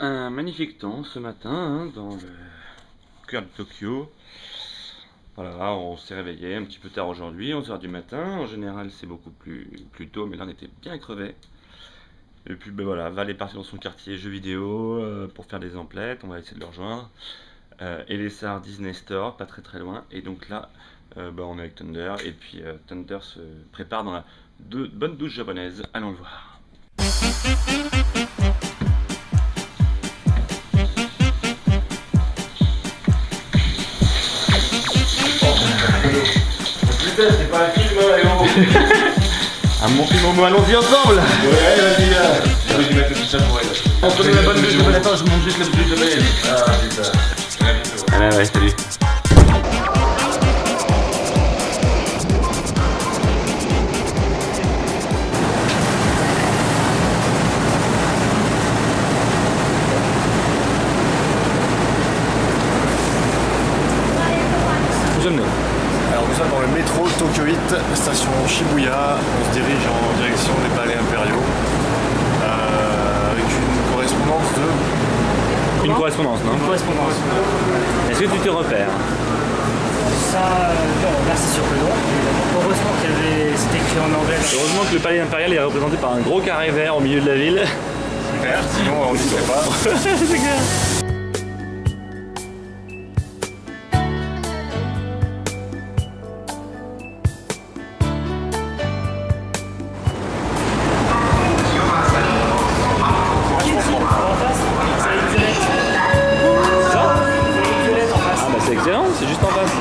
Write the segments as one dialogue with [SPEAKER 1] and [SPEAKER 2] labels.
[SPEAKER 1] Un magnifique temps ce matin hein, dans le cœur de Tokyo. Voilà, on s'est réveillé un petit peu tard aujourd'hui, 11h du matin. En général, c'est beaucoup plus tôt, mais là on était bien crevé. Et puis ben voilà, Val est parti dans son quartier jeux vidéo pour faire des emplettes. On va essayer de le rejoindre. Et les Sars Disney Store, pas très loin. Et donc là, on est avec Thunder. Et puis Thunder se prépare dans la bonne douche japonaise. Allons le voir. Putain, c'est pas un film, un bon film homo, allons-y ensemble. Ouais, vas-y, je vais mettre tout ça pour elle. On se met la bonne douche de attends, je monte juste la douche de Belle. Ah, putain. Ah ouais, salut.
[SPEAKER 2] Alors nous sommes dans le métro Tokyo 8, station Shibuya. On se dirige en direction des palais impériaux avec une correspondance de...
[SPEAKER 1] Une correspondance, non?
[SPEAKER 3] Une correspondance.
[SPEAKER 1] Est-ce que tu te repères?
[SPEAKER 3] Ça, non, là c'est sûr que non. Heureusement c'était écrit en anglais.
[SPEAKER 1] Heureusement que le palais impérial est représenté par un gros carré vert au milieu de la ville.
[SPEAKER 2] Super, sinon on n'y serait pas.
[SPEAKER 1] C'est clair. C'est excellent, c'est juste en face.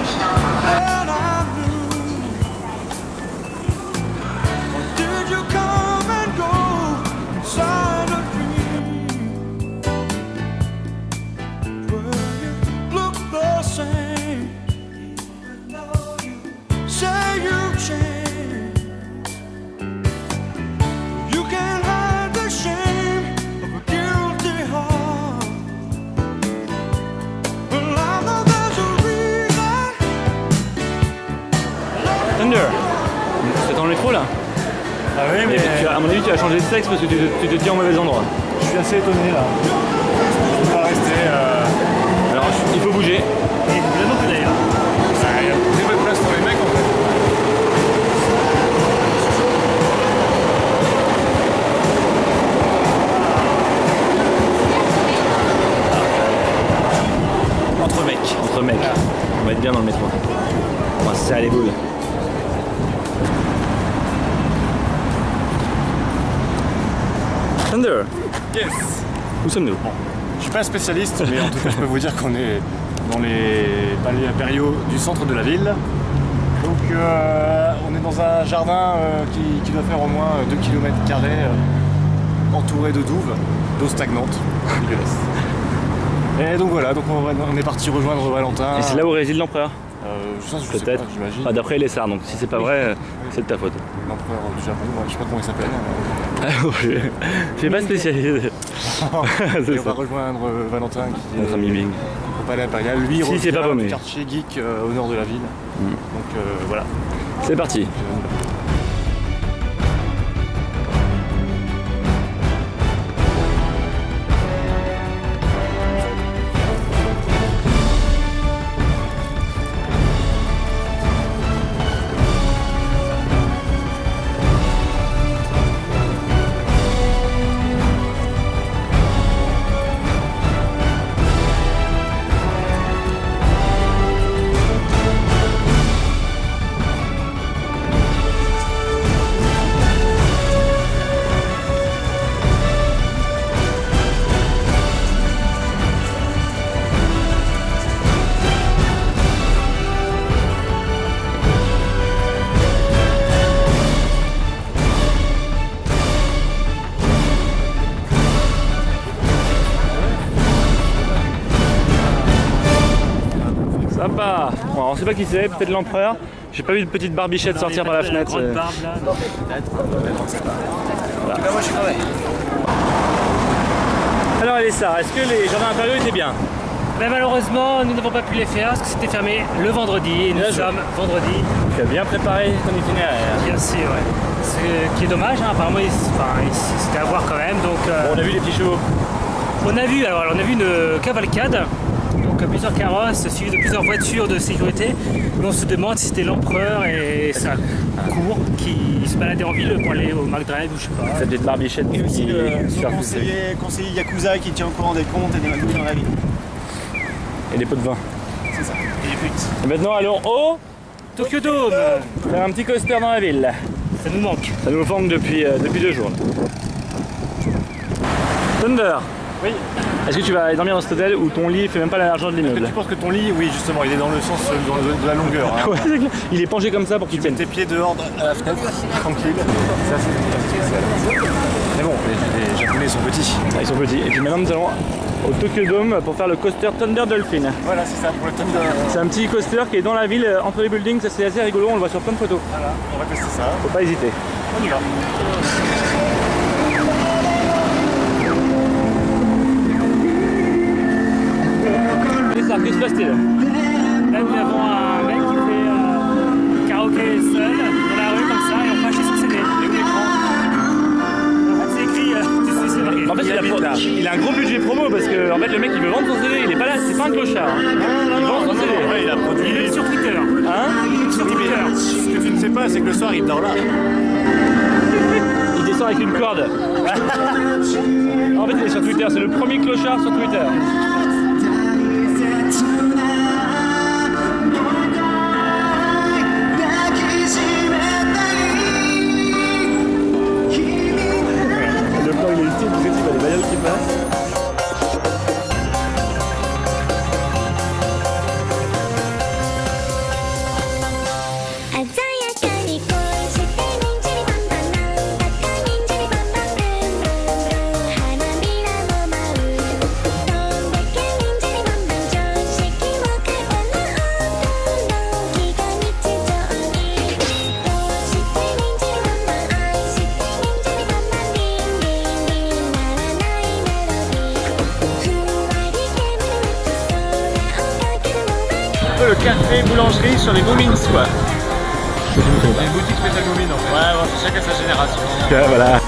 [SPEAKER 1] Thunder, c'est dans le métro là?
[SPEAKER 2] Ah oui, mais
[SPEAKER 1] à mon avis tu as changé de sexe parce que tu te tiens au mauvais endroit.
[SPEAKER 2] je suis assez étonné là. Je peux pas rester...
[SPEAKER 1] Alors il faut bouger.
[SPEAKER 3] Et vraiment que d'ailleurs.
[SPEAKER 2] Il y a très peu de place pour les mecs en fait.
[SPEAKER 1] Entre mecs. Entre mecs. On va être bien dans le métro. On va se serrer les boules. Thunder,
[SPEAKER 2] Yes.
[SPEAKER 1] où sommes-nous?
[SPEAKER 2] Je suis pas un spécialiste, mais en tout cas je peux vous dire qu'on est dans les palais impériaux du centre de la ville. Donc on est dans un jardin qui doit faire au moins 2 km entouré de douves, d'eau stagnante, dégueulasse. Et donc voilà, donc on est parti rejoindre Valentin.
[SPEAKER 1] Et c'est là où réside l'empereur?
[SPEAKER 2] Ça, je sais
[SPEAKER 1] Peut-être.
[SPEAKER 2] pas, j'imagine.
[SPEAKER 1] Enfin, d'après les Sars, donc si c'est pas vrai, c'est de ta faute.
[SPEAKER 2] L'empereur du Japon, je sais pas comment il s'appelle.
[SPEAKER 1] Je suis pas spécialisé.
[SPEAKER 2] Et on va rejoindre Valentin qui est
[SPEAKER 1] Notre ami Bing.
[SPEAKER 2] au palais impérial. Lui, il
[SPEAKER 1] Si, c'est pas
[SPEAKER 2] revient
[SPEAKER 1] paumé.
[SPEAKER 2] du quartier geek au nord de la ville. Donc voilà.
[SPEAKER 1] C'est parti. Sympa. Bon, on sait pas qui c'est, peut-être l'empereur. J'ai pas vu de petite barbichette sortir par la fenêtre.
[SPEAKER 3] Grande barbe là.
[SPEAKER 1] Voilà.
[SPEAKER 3] Moi je suis crevé.
[SPEAKER 1] Alors Elessa, est-ce que les jardins impériaux étaient bien?
[SPEAKER 3] Mais malheureusement, nous n'avons pas pu les faire parce que c'était fermé le vendredi et nous
[SPEAKER 1] Bien joué.
[SPEAKER 3] sommes vendredi.
[SPEAKER 1] Tu as bien préparé ton itinéraire.
[SPEAKER 3] Bien sûr, ouais. Ce qui est dommage, hein, apparemment c'était à voir quand même. Donc,
[SPEAKER 1] Bon, on a vu les petits chevaux.
[SPEAKER 3] On a vu une cavalcade, donc plusieurs carrosses suivis de plusieurs voitures de sécurité. Mais on se demande si c'était l'empereur et sa cour qui se baladaient en ville pour aller au McDrive ou je sais pas.
[SPEAKER 2] Ça devait être Barbichette.
[SPEAKER 4] Et aussi son conseiller Yakuza qui tient au courant des comptes et des magouilles dans la ville.
[SPEAKER 2] Et des pots de vin.
[SPEAKER 4] C'est ça. Et les putes.
[SPEAKER 2] Et maintenant allons au
[SPEAKER 3] Tokyo Dome,
[SPEAKER 2] faire un petit coaster dans la ville.
[SPEAKER 3] ça nous manque.
[SPEAKER 2] Ça nous manque depuis 2 jours. Là. Thunder.
[SPEAKER 4] Oui.
[SPEAKER 2] Est-ce que tu vas dormir dans cet hôtel où ton lit fait même pas la largeur de
[SPEAKER 4] Est-ce que
[SPEAKER 2] l'immeuble?
[SPEAKER 4] tu penses que ton lit, oui justement, il est dans le sens de la longueur. Hein.
[SPEAKER 2] Ouais, c'est clair. Il est penché comme ça pour qu'il
[SPEAKER 4] Tu mets
[SPEAKER 2] tienne.
[SPEAKER 4] tes pieds dehors à la fenêtre, tranquille. Ça c'est spécial. Mais bon, les Japonais sont petits.
[SPEAKER 2] Ah, ils sont petits. Et puis maintenant nous allons au Tokyo Dome pour faire le coaster Thunder Dolphin.
[SPEAKER 4] Voilà, c'est ça, pour le Thunder.
[SPEAKER 2] C'est un petit coaster qui est dans la ville, entre les buildings, ça c'est assez rigolo, on le voit sur plein de photos.
[SPEAKER 4] Voilà, on va tester ça.
[SPEAKER 2] Faut pas hésiter.
[SPEAKER 4] On y va.
[SPEAKER 2] Et ça, que se passe-t-il?
[SPEAKER 3] Là nous avons un mec qui fait karaoké seul dans la rue comme ça et on peut acheter son CD. Et où l'écran? En fait c'est écrit dessus, c'est marqué.
[SPEAKER 2] En fait, il a un gros budget promo parce que en fait, le mec il veut vendre son CD, il est pas là, c'est pas un clochard. Hein. Il vend son CD.
[SPEAKER 4] Ouais, il a produit.
[SPEAKER 3] Il est sur Twitter.
[SPEAKER 2] Hein?
[SPEAKER 3] Il est sur Twitter.
[SPEAKER 4] Ce que tu ne sais pas, c'est que le soir il dort là.
[SPEAKER 2] Il descend avec une corde. En fait, il est sur Twitter, c'est le premier clochard sur Twitter. Le plan il est ultime, vous savez, il y a des bagnoles qui passent.
[SPEAKER 4] Le café boulangerie sur les Moomins quoi. Les boutiques spéciales Moomins en fait. Ouais, bon, c'est chacun sa génération.
[SPEAKER 2] Voilà.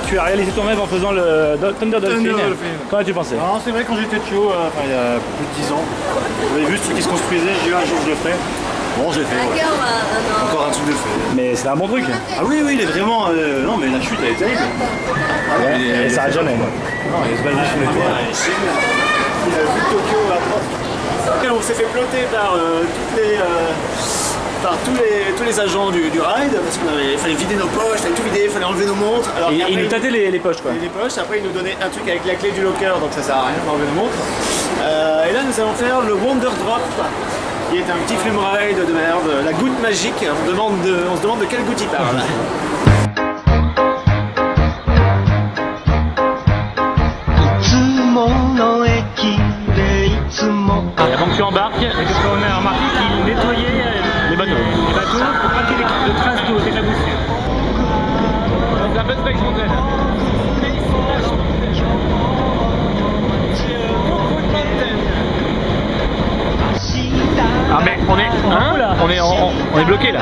[SPEAKER 2] Tu as réalisé ton rêve en faisant le Thunder Dolphin. Comment as-tu pensé?
[SPEAKER 4] Non, c'est vrai, quand j'étais tuyau, il y a plus de 10 ans, j'avais vu ce qui se construisait, j'ai dit un jour je le ferai. Bon, j'ai fait. Ouais. Encore un truc de fait.
[SPEAKER 2] Mais c'est un bon truc.
[SPEAKER 4] Ah oui, oui, il est vraiment. Non, mais la chute, elle est terrible.
[SPEAKER 2] Ouais, et ça arrête jamais.
[SPEAKER 4] Non, il se balade sur les toits. Il a vu Tokyo à 30. On s'est fait ploter par tous les agents du ride parce qu'il fallait vider nos poches, il fallait tout vider, il fallait enlever nos montres. Alors,
[SPEAKER 2] Et il nous tâtait les poches quoi.
[SPEAKER 4] Les poches, après ils nous donnaient un truc avec la clé du locker, donc ça sert à rien d'enlever nos montres. Et là nous allons faire le Wonder Drop, qui est un petit flume ride de merde, la goutte magique. On se demande de quelle goutte il parle.
[SPEAKER 2] Et avant que tu embarques,
[SPEAKER 3] Qu'est-ce qu'on a remarqué qu'il nettoyait
[SPEAKER 2] les bateaux.
[SPEAKER 3] les bateaux pour pas qu'il y ait de traces d'eau, d'éclaboussures.
[SPEAKER 2] C'est un peu de spec fontaine. Ah mais on est bloqué là.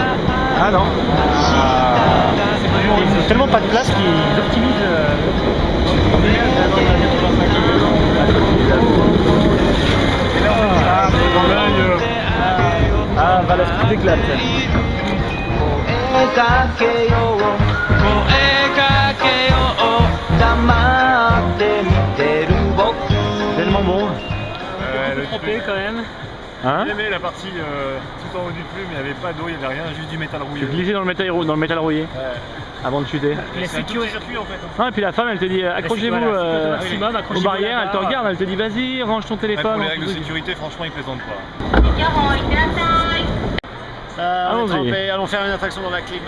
[SPEAKER 2] Ah non.
[SPEAKER 3] Ils ont tellement pas de place qu'ils optimisent.
[SPEAKER 2] Ah voilà, tout éclate. Tellement bon.
[SPEAKER 3] Trempé quand même.
[SPEAKER 2] Hein?
[SPEAKER 4] J'ai aimé la partie tout en haut du plume, il n'y avait pas d'eau, il n'y avait rien, juste du métal rouillé.
[SPEAKER 2] Tu glissais dans le métal rouillé.
[SPEAKER 4] Ouais.
[SPEAKER 5] avant de chuter.
[SPEAKER 3] Les sécurités.
[SPEAKER 2] circuit en fait.
[SPEAKER 5] Non, et puis la femme elle te dit accrochez-vous
[SPEAKER 3] Voilà, maximum,
[SPEAKER 5] aux
[SPEAKER 3] accrochez-vous
[SPEAKER 5] barrières, elle te
[SPEAKER 3] là-bas.
[SPEAKER 5] regarde, elle te dit vas-y, range ton téléphone.
[SPEAKER 2] Pour les
[SPEAKER 5] range
[SPEAKER 2] règles
[SPEAKER 5] ton
[SPEAKER 2] de
[SPEAKER 5] truc.
[SPEAKER 2] sécurité, franchement, ils plaisantent pas.
[SPEAKER 4] On est
[SPEAKER 5] Allons-y.
[SPEAKER 4] trempés, allons faire une attraction dans la clim.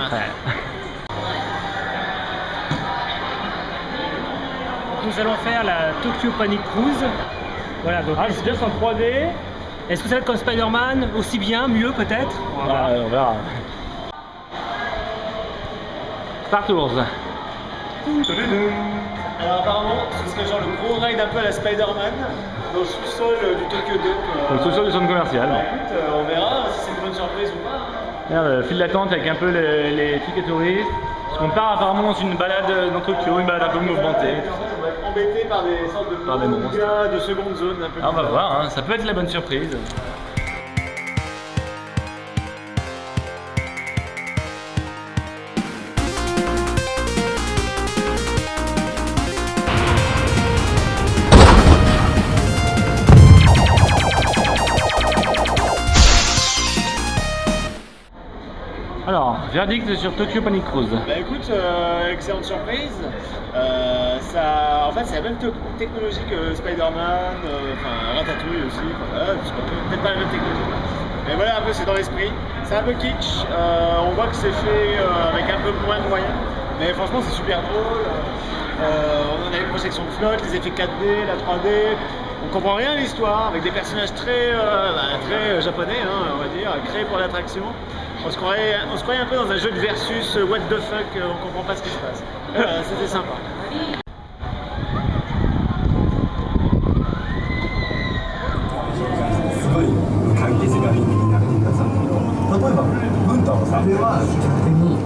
[SPEAKER 3] Nous allons faire la Tokyo Panic Cruise. Voilà, donc
[SPEAKER 5] Ah, c'est bien, c'est en 3D.
[SPEAKER 3] est-ce que ça va être comme Spider-Man, aussi bien, mieux peut-être? On va voir.
[SPEAKER 5] On verra. Star Tours.
[SPEAKER 4] Alors apparemment, ce serait genre le gros ride un peu à la Spider-Man dans le sous-sol du Tokyo Dome.
[SPEAKER 5] Le sous-sol du centre commercial.
[SPEAKER 4] Bah, écoute, on verra si c'est une bonne surprise ou pas.
[SPEAKER 5] Regarde, le fil d'attente avec un peu les tickets touristes. On part apparemment dans une balade dans Tokyo, une balade un peu mouvementée.
[SPEAKER 4] On va être embêté par des sortes de
[SPEAKER 5] Par des monstres.
[SPEAKER 4] gars de seconde zone un peu.
[SPEAKER 5] Ah, on va voir, hein, ça peut être la bonne surprise. Alors, verdict sur Tokyo Panic Cruise.
[SPEAKER 4] Bah écoute, excellente surprise. En fait, c'est la même technologie que Spider-Man, enfin Ratatouille aussi. Voilà, peut-être pas la même technologie. Mais voilà, un peu, c'est dans l'esprit. C'est un peu kitsch. On voit que c'est fait avec un peu moins de moyens. Mais franchement, c'est super drôle. On a les projections de flotte, les effets 4D, la 3D. On comprend rien à l'histoire, avec des personnages très japonais, hein, on va dire, créés pour l'attraction. On se croyait un peu dans un jeu de versus what the fuck, on comprend pas ce qui se passe. C'était sympa.
[SPEAKER 6] すごい関係性がいいになってくださって例えば文太はさこれは比較的に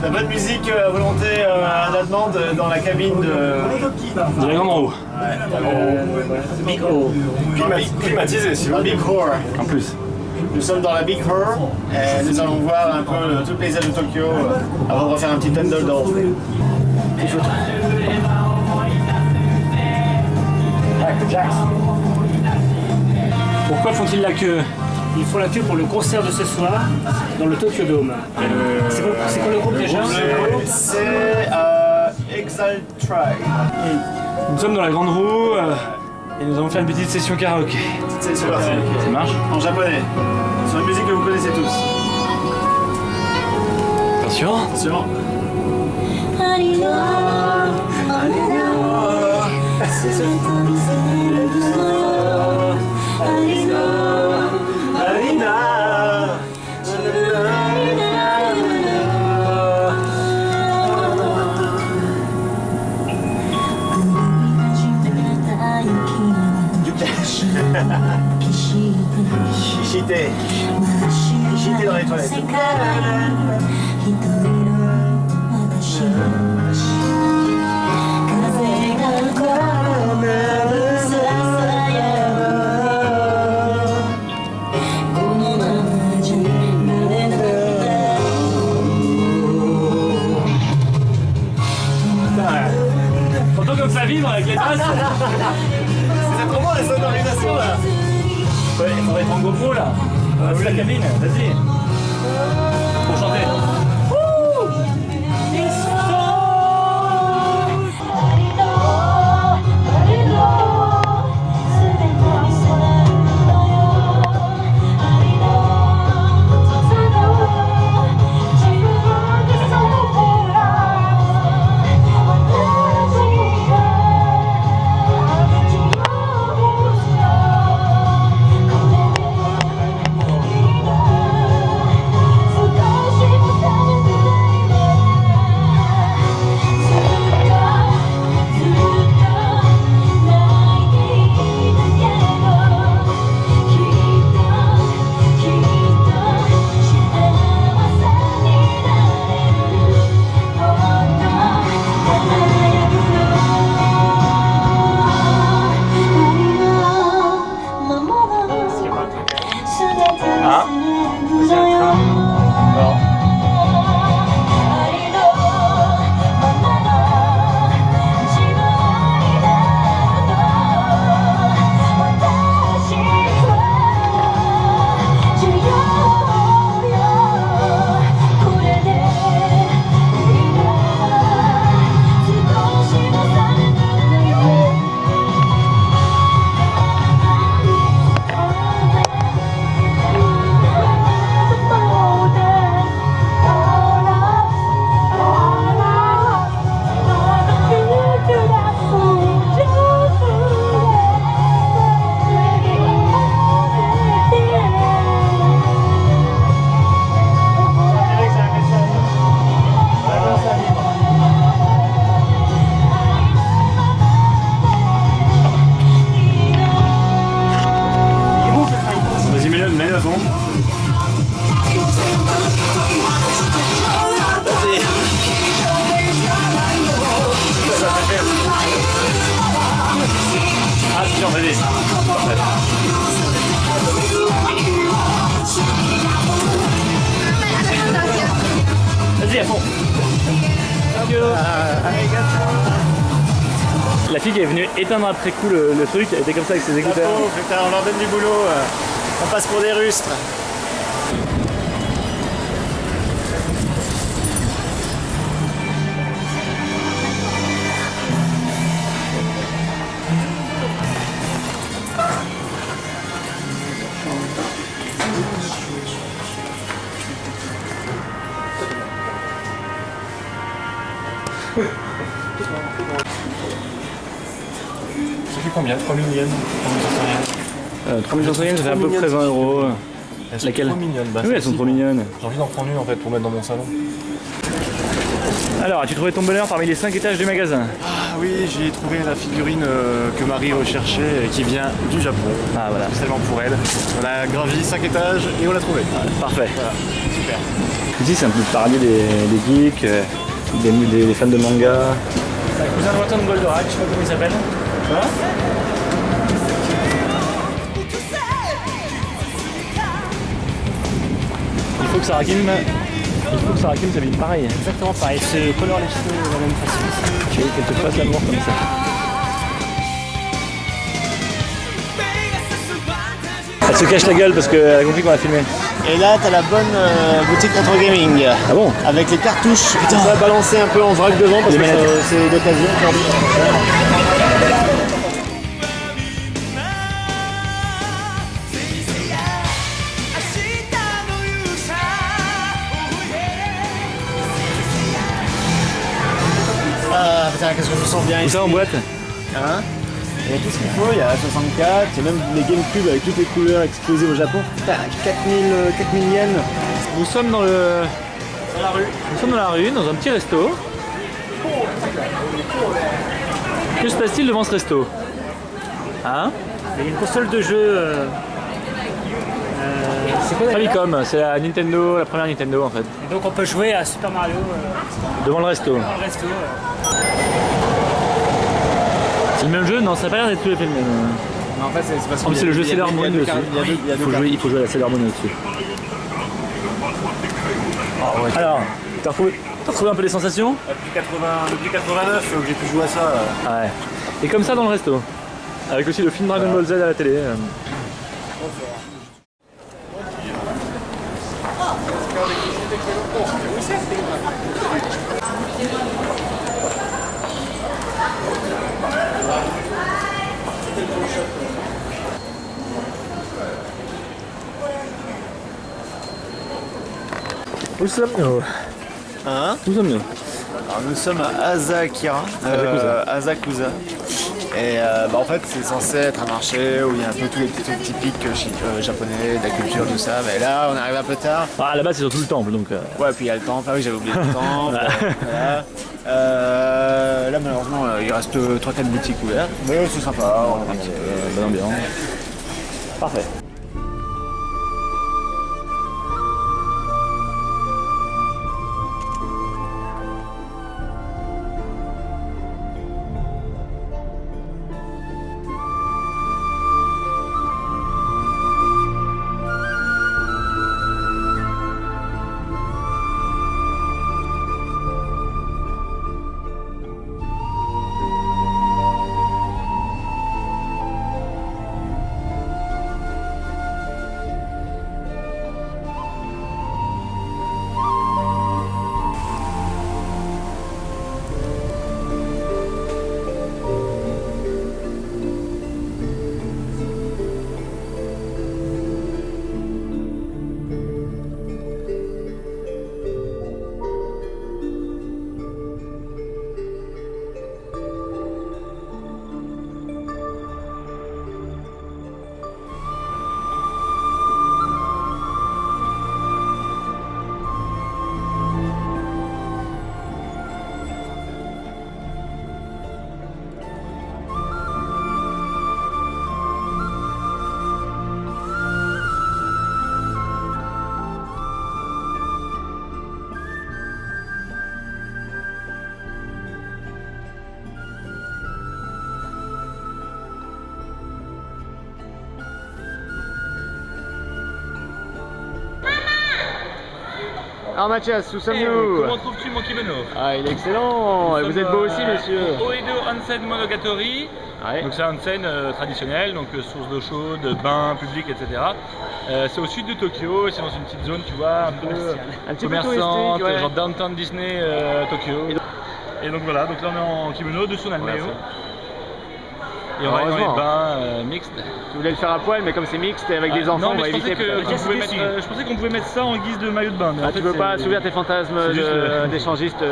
[SPEAKER 4] La bonne musique à volonté à la demande dans la cabine de
[SPEAKER 5] De la grande roue,
[SPEAKER 3] Big O.
[SPEAKER 4] climatisée, si vous voulez. Big Horror.
[SPEAKER 5] en plus.
[SPEAKER 4] Nous sommes dans la Big Horror et nous allons voir un peu tout le paysage de Tokyo avant de refaire un petit Thunderdome.
[SPEAKER 5] Pourquoi font-ils la queue?
[SPEAKER 3] Ils font la queue pour le concert de ce soir dans le Tokyo Dome. C'est quoi le groupe déjà?
[SPEAKER 4] C'est Exile Tribe.
[SPEAKER 5] Nous sommes dans la grande roue et nous allons faire une petite session karaoké.
[SPEAKER 4] C'est parti.
[SPEAKER 5] Ça marche?
[SPEAKER 4] En japonais. C'est une musique que vous connaissez tous.
[SPEAKER 5] Attention.
[SPEAKER 4] Attention.
[SPEAKER 7] ありがとうありがとうすべて見せるのよありがとう
[SPEAKER 4] Alina. ひしてdans les toilettes.
[SPEAKER 7] 世界一人の私風がこむささやこのままじゃなれない
[SPEAKER 5] T'entends comme ça vibre avec les basses?
[SPEAKER 4] C'est trop bon les sonorisations là.
[SPEAKER 5] Ouais, il faudrait prendre GoPro là. C'est la cabine, vas-y. Pour chanter.
[SPEAKER 7] ありがとうありがとうすべて見せるのよありがとうさせろ自分でされてら私が自由ですよこれでいいの
[SPEAKER 5] sûr, vas-y. Vas-y, à fond. La fille qui est venue éteindre après coup le truc, elle était comme ça avec ses écouteurs.
[SPEAKER 4] Oh, putain, on leur donne du boulot. On passe pour des rustres.
[SPEAKER 2] Ça fait combien? 3000 yens?
[SPEAKER 5] 3500 yens, ça fait à peu près 20 €.
[SPEAKER 2] Elles sont
[SPEAKER 5] Laquelle?
[SPEAKER 2] trop mignonnes. Bah,
[SPEAKER 5] Oui, elles sont trop mignonnes.
[SPEAKER 2] J'ai envie d'en prendre une en fait pour mettre dans mon salon.
[SPEAKER 5] Alors, as-tu trouvé ton bonheur parmi les 5 étages du magasin?
[SPEAKER 2] Ah oui, j'ai trouvé la figurine que Marie recherchait et qui vient du Japon.
[SPEAKER 5] Ah voilà,
[SPEAKER 2] Spécialement pour elle. On a gravi 5 étages et on l'a trouvé.
[SPEAKER 5] parfait.
[SPEAKER 2] Voilà, super.
[SPEAKER 5] Ici, c'est un peu le paradis des geeks, des fans de manga. C'est un cousin lointain de Goldorak, je sais pas comment il s'appelle. Il faut que Sarakim s'habille pareil.
[SPEAKER 3] Exactement pareil, se colore les cheveux de la même façon.
[SPEAKER 5] Tu veux qu'elle te fasse l'amour comme ça. Elle se cache la gueule parce qu'elle a compris qu'on a filmé.
[SPEAKER 4] Et là, t'as la bonne boutique rétro gaming.
[SPEAKER 5] Ah bon?
[SPEAKER 4] Avec les cartouches. Putain, on va balancer un peu en vrac devant parce
[SPEAKER 5] Les
[SPEAKER 4] que
[SPEAKER 5] manettes.
[SPEAKER 4] c'est d'occasion. Ah putain, qu'est-ce que je me sens bien
[SPEAKER 5] Tout
[SPEAKER 4] ici.
[SPEAKER 5] ça en boîte?
[SPEAKER 4] Hein, il y a tout ce qu'il faut, il y a 64, il y a même les GameCube avec toutes les couleurs exposées au Japon. Putain, 4000 yens.
[SPEAKER 5] Nous sommes dans la rue, dans un petit resto. Que se passe-t-il devant ce resto? Hein?
[SPEAKER 3] Il y a une console de jeu. C'est quoi d'ailleurs?
[SPEAKER 5] Famicom, c'est la Nintendo, la première Nintendo en fait.
[SPEAKER 3] Et donc on peut jouer à Super Mario
[SPEAKER 5] Devant le resto.
[SPEAKER 3] dans le resto.
[SPEAKER 5] C'est le même jeu? Non, ça n'a pas l'air d'être tous les films.
[SPEAKER 4] En fait, c'est parce
[SPEAKER 5] Comme c'est le jeu Sailor Moon dessus. Il faut jouer à la Sailor Moon dessus. Alors, t'as retrouvé un peu les sensations?
[SPEAKER 2] Depuis 89 que j'ai pu jouer à ça.
[SPEAKER 5] Ouais. Et comme ça dans le resto. Avec aussi le film Dragon Ball Z à la télé. Où sommes-nous?
[SPEAKER 4] Hein?
[SPEAKER 5] Où sommes-nous?
[SPEAKER 4] Alors, nous sommes à Asakura, Asakusa. Et en fait, c'est censé être un marché où il y a un peu tous les petits trucs typiques japonais, de la culture, tout ça. Mais là, on arrive un peu tard.
[SPEAKER 5] Ah, là-bas c'est surtout le temple donc.
[SPEAKER 4] Ouais, puis il y a le temple. Ah oui, j'avais oublié le temple. Voilà. Là, malheureusement, il reste 3-4 boutiques ouvertes. Mais c'est sympa. On a
[SPEAKER 5] Bonne ambiance. Parfait.
[SPEAKER 4] Alors Mathias, où
[SPEAKER 5] Et
[SPEAKER 4] sommes-nous?
[SPEAKER 5] comment trouves-tu mon kimono?
[SPEAKER 4] Ah, il est excellent. Et vous êtes beau aussi, monsieur.
[SPEAKER 5] Oedo Onsen Monogatari.
[SPEAKER 4] Ouais.
[SPEAKER 5] Donc c'est un onsen traditionnel, donc source d'eau chaude, bain public, etc. C'est au sud de Tokyo, c'est dans une petite zone, tu vois, un peu
[SPEAKER 4] Un petit peu
[SPEAKER 5] commerçante,
[SPEAKER 4] touristique, ouais.
[SPEAKER 5] genre downtown Disney Tokyo. Et donc voilà, donc là on est en kimono, dessous on a le maillot. Et on va aller dans les
[SPEAKER 4] Heureusement.
[SPEAKER 5] bains mixtes.
[SPEAKER 4] Tu voulais le faire à poil, mais comme c'est mixte et avec des enfants,
[SPEAKER 5] non,
[SPEAKER 4] on va
[SPEAKER 5] mais je
[SPEAKER 4] éviter.
[SPEAKER 5] pensais qu'on pouvait mettre ça en guise de maillot de bain. Mais en
[SPEAKER 4] Ah,
[SPEAKER 5] fait,
[SPEAKER 4] tu veux
[SPEAKER 5] c'est-
[SPEAKER 4] pas assouvir tes fantasmes
[SPEAKER 5] c'est juste le-
[SPEAKER 4] d'échangistes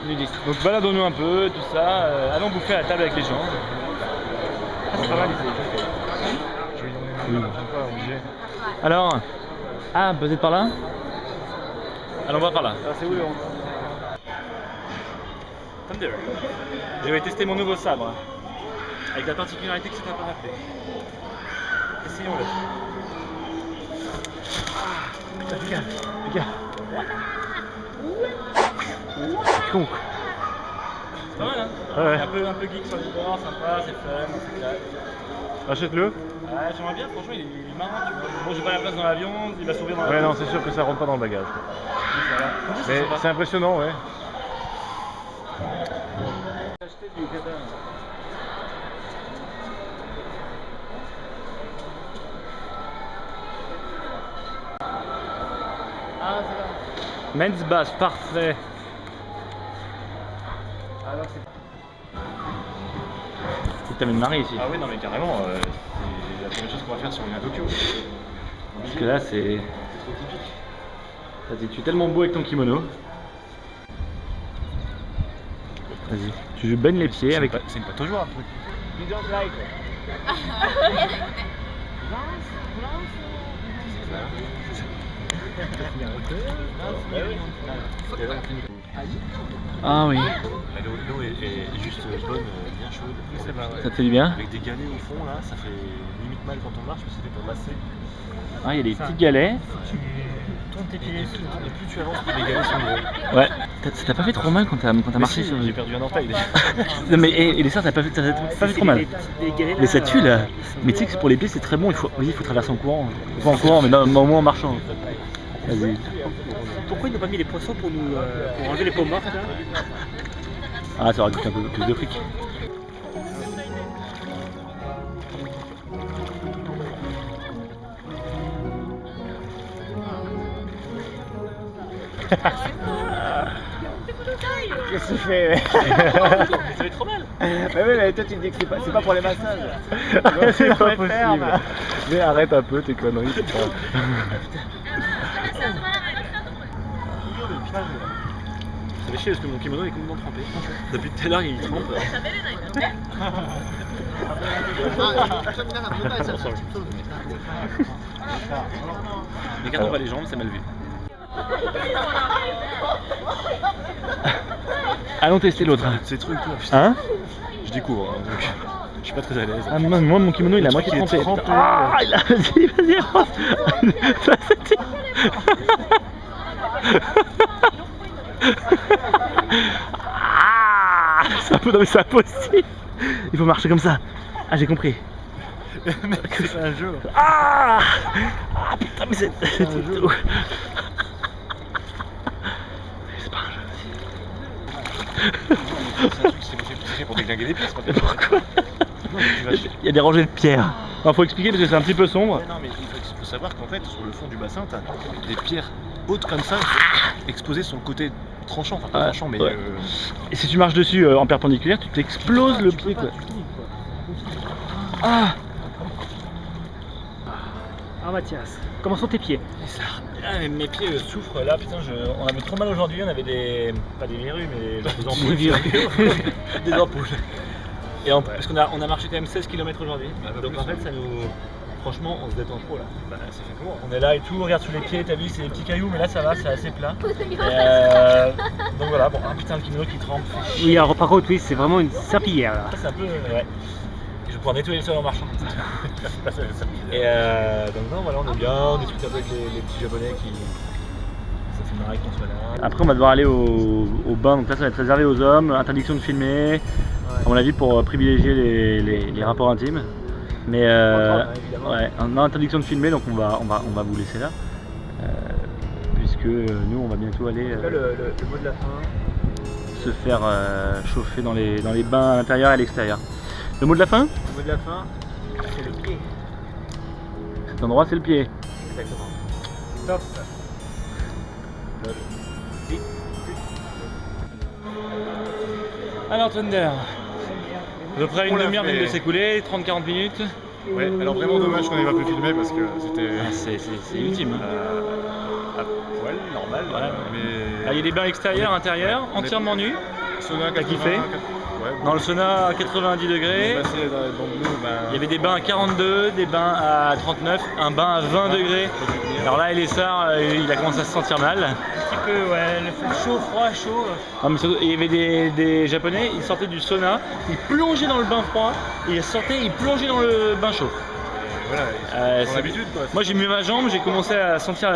[SPEAKER 4] nudistes.
[SPEAKER 5] Donc baladons-nous un peu, tout ça. Allons bouffer à la table avec les gens.
[SPEAKER 4] C'est pas mal ici.
[SPEAKER 5] Alors, ah, peut-être par là. Allons voir par là.
[SPEAKER 4] Ah, c'est où Léon?
[SPEAKER 5] Thunder. Je vais tester mon nouveau sabre. Avec la particularité que c'est un parapluie. Essayons-le.
[SPEAKER 4] Regarde. Con.
[SPEAKER 5] C'est pas mal, hein?
[SPEAKER 4] Ouais.
[SPEAKER 5] Un peu geek sur le bord, sympa, c'est fun, c'est clair.
[SPEAKER 4] Achète-le.
[SPEAKER 5] Ouais, j'aimerais bien, franchement, il est marrant, tu vois. Bon, j'ai pas la place dans l'avion, il va s'ouvrir dans
[SPEAKER 4] Ouais,
[SPEAKER 5] l'avion.
[SPEAKER 4] non, c'est sûr que ça rentre pas dans le bagage.
[SPEAKER 5] Voilà.
[SPEAKER 4] Mais c'est impressionnant, ouais.
[SPEAKER 5] Men's bass, parfait. Faut que t'amènes Marie ici.
[SPEAKER 2] Ah oui, non mais carrément, c'est la première chose qu'on va faire si on vient à Tokyo.
[SPEAKER 5] Parce que là, c'est
[SPEAKER 2] trop typique.
[SPEAKER 5] Vas-y, tu es tellement beau avec ton kimono. Vas-y, tu baignes les pieds avec.
[SPEAKER 2] C'est une pâte au jour un truc.
[SPEAKER 4] You don't like
[SPEAKER 5] Ah oui.
[SPEAKER 2] L'eau est juste bonne, bien chaude.
[SPEAKER 5] Ça te fait du bien?
[SPEAKER 2] Avec des galets au fond là, ça fait limite mal quand on marche, mais c'était pour masser.
[SPEAKER 5] Ah, il y a des petits galets.
[SPEAKER 2] Et plus tu avances, plus les galets sont gros.
[SPEAKER 5] Ouais. Ça t'a pas fait trop mal quand t'as marché sur.
[SPEAKER 2] J'ai perdu un orteil déjà.
[SPEAKER 5] Non mais et les ça t'as pas fait trop mal. Mais ça tue là. Mais tu sais que pour les pieds c'est très bon. Il faut traverser en courant. Pas en courant, mais au moins en marchant. Vas-y.
[SPEAKER 3] Pourquoi ils n'ont pas mis les poissons pour nous pour enlever les peaux mortes là?
[SPEAKER 5] Ah, ça rajoute un peu plus de fric.
[SPEAKER 4] Qu'est-ce que tu fais?
[SPEAKER 5] Ça fait trop mal.
[SPEAKER 4] Mais oui, mais toi tu te dis que c'est pas pour les massages.
[SPEAKER 2] C'est pas
[SPEAKER 4] être
[SPEAKER 2] possible.
[SPEAKER 4] ferme.
[SPEAKER 2] Mais arrête un peu tes conneries.
[SPEAKER 5] Ça fait chier parce que mon kimono est complètement trempé. Depuis tout à l'heure il trempe. N'écartons pas les jambes, c'est mal vu. Allons tester l'autre.
[SPEAKER 2] Ces trucs là, putain,
[SPEAKER 5] Hein?
[SPEAKER 2] je découvre, hein, donc je suis pas très à l'aise.
[SPEAKER 5] Ah, moi mon kimono il est à moitié
[SPEAKER 2] truc, il est
[SPEAKER 5] trempé.
[SPEAKER 2] trempé.
[SPEAKER 5] Ah, vas-y, avance. Ça, c'était- Ah, non mais c'est impossible. Il faut marcher comme ça. Ah, j'ai compris.
[SPEAKER 2] C'est un jeu.
[SPEAKER 5] Ah, ah putain, mais c'est tout. C'est pas un jeu.
[SPEAKER 2] C'est fait pour déglinguer les pieds, c'est pas fait pour
[SPEAKER 5] Pourquoi?
[SPEAKER 2] Non, mais tu vas chez-
[SPEAKER 5] Il y a des rangées de pierres. Il faut expliquer parce que c'est un petit peu sombre.
[SPEAKER 2] Non, mais il faut savoir qu'en fait, sur le fond du bassin, t'as des pierres hautes comme ça, exposées sur le côté tranchant, enfin pas
[SPEAKER 5] Ouais,
[SPEAKER 2] tranchant, mais
[SPEAKER 5] ouais. Et si tu marches dessus en perpendiculaire, tu t'exploses le pied quoi. Ah.
[SPEAKER 3] Ah Mathias, comment sont tes pieds?
[SPEAKER 5] Ah, mais mes pieds souffrent là, putain, on avait trop mal aujourd'hui, on avait des. Pas des verrues, mais des ampoules. Des ampoules. Et parce qu'on a marché quand même 16 km aujourd'hui, donc en fait ça nous. Franchement, on se détend trop là.
[SPEAKER 2] bah, c'est fait pour.
[SPEAKER 5] On est là et tout, regarde sous les pieds, t'as vu, c'est des petits cailloux, mais là ça va, c'est assez plat. Donc voilà, bon, ah putain, le kimono qui trempe.
[SPEAKER 3] Oui, alors par contre, oui, c'est vraiment une serpillière là.
[SPEAKER 5] C'est un peu. Ouais. Je vais pouvoir nettoyer le sol en marchant. Et donc non, voilà, on est bien, on discute un peu avec les petits japonais qui. Ça fait marrer qu'on soit là. Après, on va devoir aller au bain, donc là ça va être réservé aux hommes, interdiction de filmer, à mon avis pour privilégier les rapports intimes. Mais ouais, interdiction de filmer, donc on va vous laisser là. Puisque que nous on va bientôt aller
[SPEAKER 4] Le mot de la fin.
[SPEAKER 5] se faire chauffer dans les bains à l'intérieur et à l'extérieur. Le mot de la fin?
[SPEAKER 4] Le mot de la fin, c'est le pied.
[SPEAKER 5] Cet endroit c'est le pied.
[SPEAKER 4] Exactement. Top.
[SPEAKER 5] Alors Thunder, à peu près une
[SPEAKER 2] On l'a
[SPEAKER 5] demi-heure
[SPEAKER 2] fait.
[SPEAKER 5] vient de s'écouler, 30-40 minutes.
[SPEAKER 2] Ouais, alors vraiment dommage qu'on n'ait pas pu filmer parce que c'était
[SPEAKER 5] Ah, c'est ultime. Hein.
[SPEAKER 2] à poil, normal.
[SPEAKER 5] Ouais.
[SPEAKER 2] Mais
[SPEAKER 5] Ah, il y a des bains extérieurs, intérieurs, entièrement nus.
[SPEAKER 2] sauna
[SPEAKER 5] T'as kiffé?
[SPEAKER 2] Ouais,
[SPEAKER 5] Dans le sauna à 90 degrés. Il y avait des bains à 42, des bains à 39, un bain à 20 degrés. Alors là, Elessar, il a commencé à se sentir mal.
[SPEAKER 3] Un petit peu, ouais, le fait chaud, froid, chaud.
[SPEAKER 5] Non, mais surtout, il y avait des Japonais, ils sortaient du sauna, ils plongeaient dans le bain froid, et ils sortaient, ils plongeaient dans le bain chaud.
[SPEAKER 2] Voilà,
[SPEAKER 5] c'est-
[SPEAKER 2] l'habitude quoi.
[SPEAKER 5] Moi j'ai mis ma jambe, j'ai commencé à sentir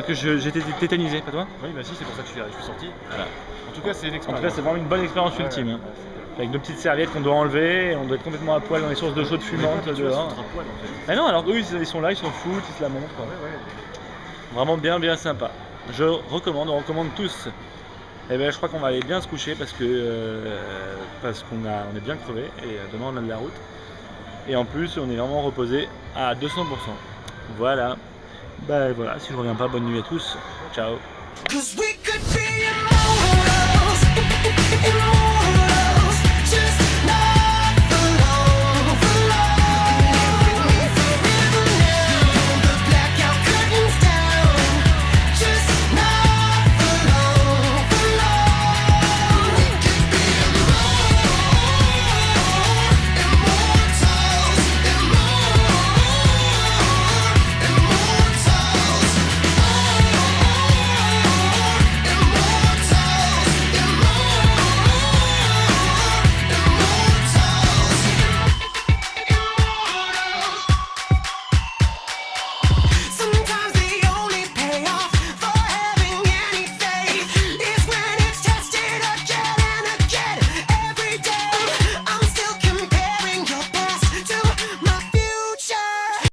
[SPEAKER 5] que j'étais tétanisé, pas toi?
[SPEAKER 2] Oui, bah si, c'est pour ça que je suis sorti.
[SPEAKER 5] Voilà.
[SPEAKER 2] En tout cas, c'est une
[SPEAKER 5] En tout
[SPEAKER 2] expérience.
[SPEAKER 5] cas, c'est vraiment une bonne expérience
[SPEAKER 2] Ouais,
[SPEAKER 5] ultime.
[SPEAKER 2] ouais.
[SPEAKER 5] Hein. Avec nos petites serviettes qu'on doit enlever, on doit être complètement à poil dans les sources de chaude fumantes dehors. Mais non, alors eux ils sont là, ils s'en foutent, ils se la montrent. Quoi. Vraiment bien sympa. Je recommande, on recommande tous. Et ben je crois qu'on va aller bien se coucher parce qu'on est bien crevé et demain on a de la route. Et en plus on est vraiment reposé à 200%. Voilà. Bah voilà, si je reviens pas, bonne nuit à tous. Ciao.
[SPEAKER 8] 'Cause we could be